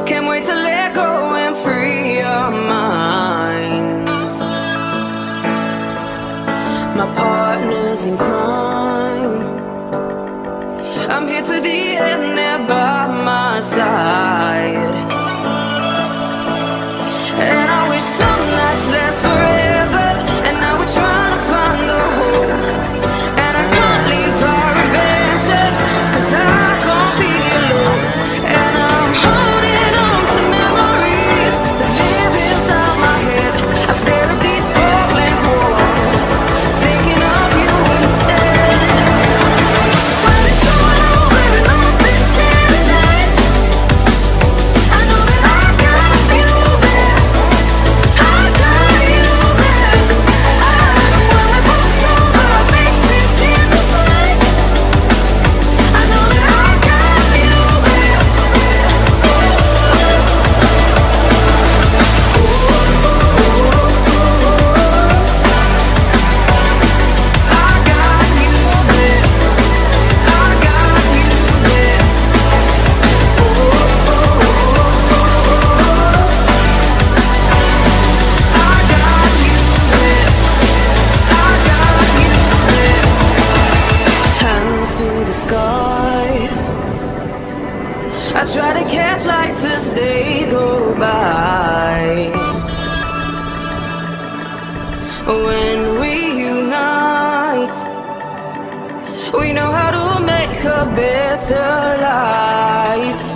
Can't wait to let go and free your mind. My partners in crime, I'm here to the end, they're by my side. And I wish some nights last forever, and now we're trying to find the hope. And I can't leave our adventure, 'cause I can't be alone. And I'm holding on to memories that live inside my head. I stare at these four blank walls, thinking of you instead. When it's all over and all been said and done, I know that I got you there. I got you there. When we're both sober, our faces in the sun, I know that I got you there. I got you there. I got you there. I got you there. I got you there. Hands to the sky, I try to catch lights as they go by. When we unite, we know how to make a better life.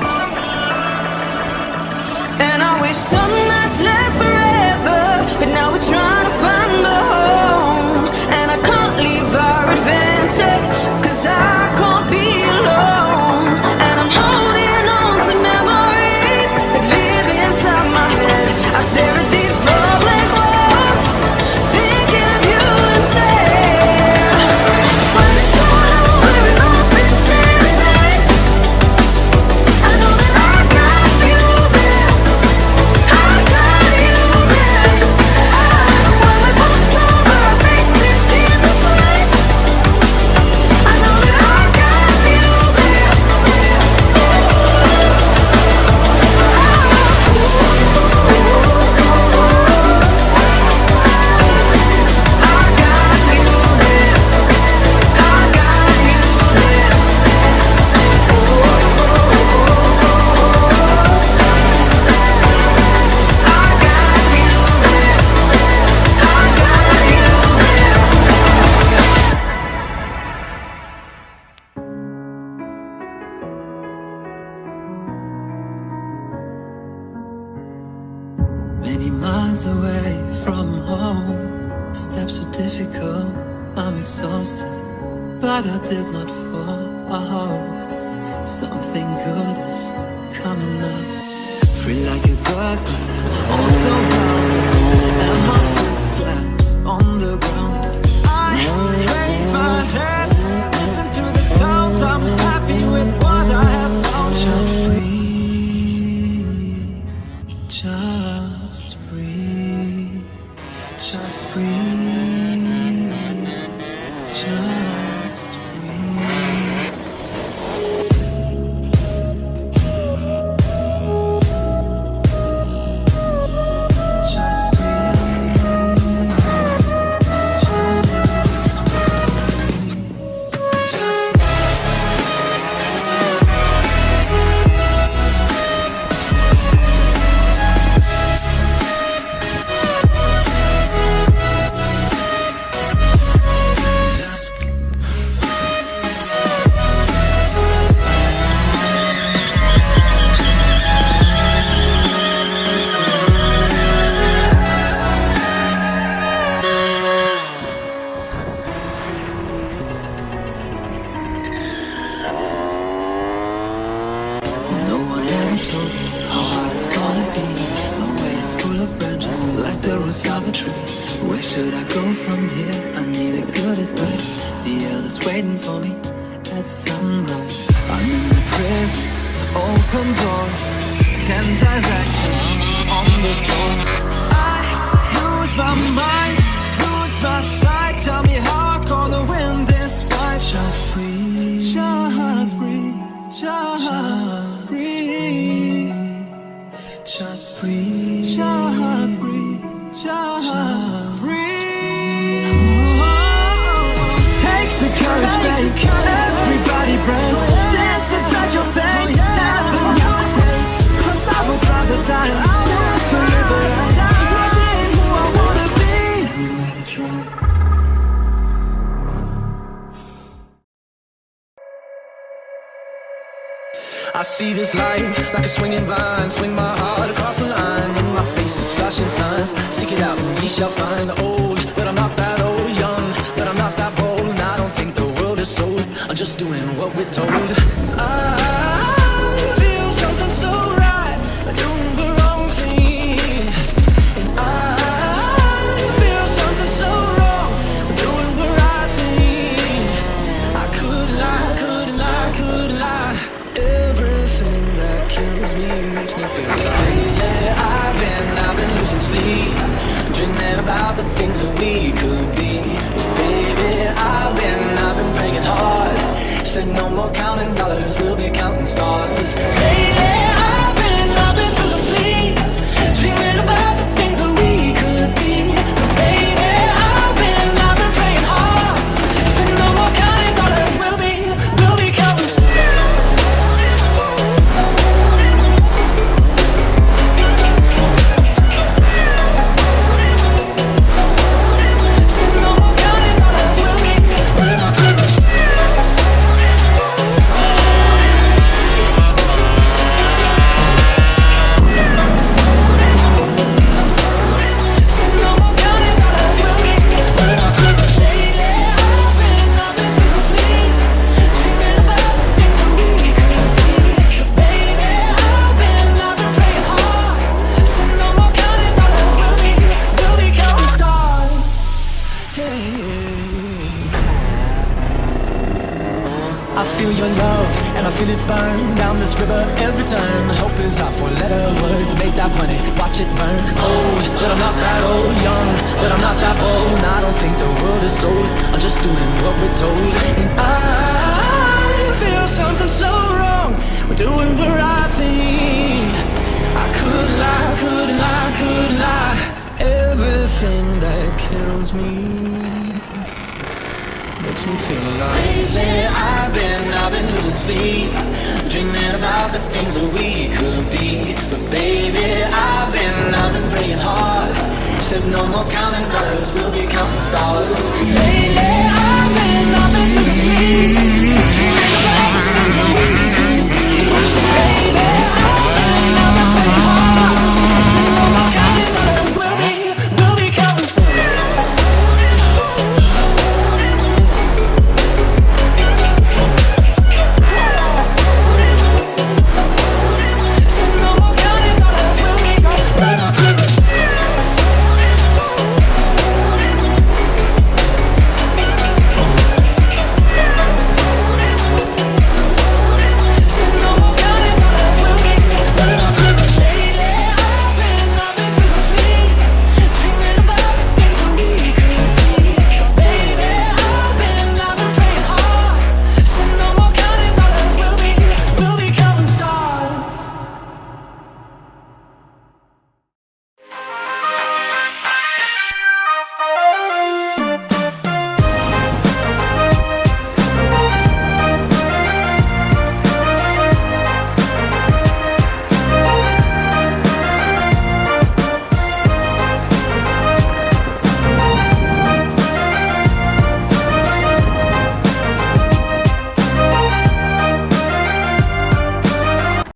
And I wish some nights last forever, but now we're trying to find the home. And I can't leave our adventure, 'cause I can't be alone. And I'm holding on to memories that live inside my head. I stare at these four blank walls, think of you instead. When it's all over and all been said and done, I know that I got you there. I got you there. When we're both sober, our faces in the sun, I know that I got you there. I got you there. I got you there. I got you there. I got you there. Many miles away from home, steps are difficult, I'm exhausted, but I did not fall. Something good is coming up, free like a bird, but also bound, and my footsteps on the ground. I raise my head, listen to the sounds, I'm happy with what I have found. Just breathe, just breathe, just breathe, just breathe. Just breathe, just No one ever told me how hard it's gonna be. My way is full of branches, like the roots of a tree. Where should I go from here? I need a good advice. The elder's waiting for me at sunrise. I'm in the prison, open doors, 10 directions on the floor. I lose my mind, lose my sight. Tell me how I'm gonna win this fight. Just breathe, just breathe, just breathe. see this life like a swinging vine. Swing my heart across the line. In my face is flashing signs. Seek it out and ye shall find. Old, but I'm not that old. Young, but I'm not that bold. And I don't think the world is sold. I'm just doing what we're told. I feel something so right, doing the wrong thing. And I feel something so wrong, doing the right thing. I could lie, could lie, could lie. Everything that kills me makes me feel like I've been losing sleep, dreaming about the things that we could be. Baby, I've been praying hard. Said no more counting dollars, we'll be counting stars. Lately, I've been losing sleep, dreaming about the things that we could be. Baby, I've been praying hard. Said no more counting dollars, we'll be counting stars. I feel your love, and I feel it burn down this river every turn. Hope is our four-letter word. Make that money, watch it burn. Old, but I'm not that old. Young, but I'm not that bold. And I don't think the world is sold. I'm just doing what we're told. And I feel something so wrong. We're doing the right thing. I could lie, could lie, could lie. Everything that kills me makes me feel alive. Lately, I've been losing sleep, dreaming about the things that we could be. But baby, I've been praying hard. Said no more counting dollars, we'll be counting stars. Lately, I've been losing sleep.